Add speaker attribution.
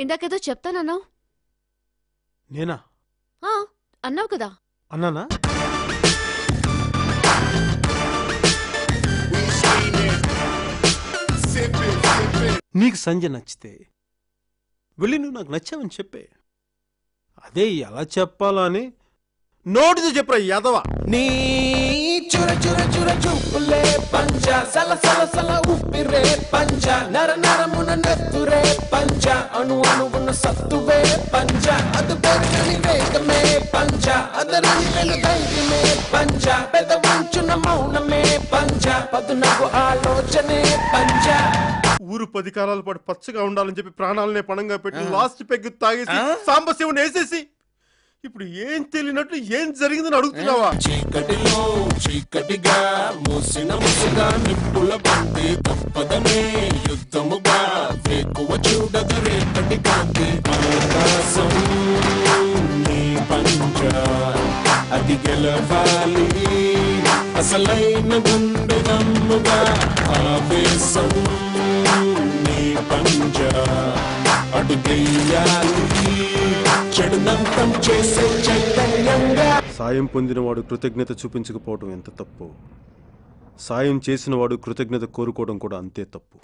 Speaker 1: ఇందాకేదో చెప్తానన్నావు.
Speaker 2: నేనా?
Speaker 1: అన్నావు కదా.
Speaker 2: అన్నానా? నీకు సంజయ్ నచ్చితే వెళ్ళి నువ్వు నాకు నచ్చావని చెప్పే. అదే ఎలా చెప్పాలా అని నోటితో చెప్పరా యాదవా.
Speaker 3: నీ చుర చుర చుర చూపులే పంచ సల సల సల ఉప్పిరే పంచ నర నరమున నెత్తురే పంచ అణు అణువున సత్తువే పంచ అది పెరగని వేగమే పంచ అదరని వెను ధైర్యమే పంచ పెద ఉంచున మౌనమే పంచ పదునకు ఆలోచనే పంచ.
Speaker 2: ఊరు 10 కాలాల పాటు పచ్చగా ఉండాలని చెప్పి ప్రాణాలనే పణంగా పెట్టి లాస్ట్ పెగ్గు తాగేసి సాంబశివుని వేసేసి ఇప్పుడు ఏం తెలియనట్టు ఏం జరిగిందని అడుగుతున్నావా?
Speaker 3: చీకటిలో చీకటిగా మూసిన ముసుగా నిప్పుల బంతి తప్పదనే యుద్ధముగా వేకువ చూడగ రేపటి కాంతి ఆకాశం నీ పంచ అది గెలవాలి అసలైన గుండె దమ్ముగా ఆవేశం నీ పంచ అడుగేయాలి చెడునంతం చేసే చైతన్యంగా.
Speaker 2: సాయం పొందినవాడు కృతజ్ఞత చూపించకపోవడం ఎంత తప్పు, సాయం చేసినవాడు కృతజ్ఞత కోరుకోవడం కూడా అంతే తప్పు.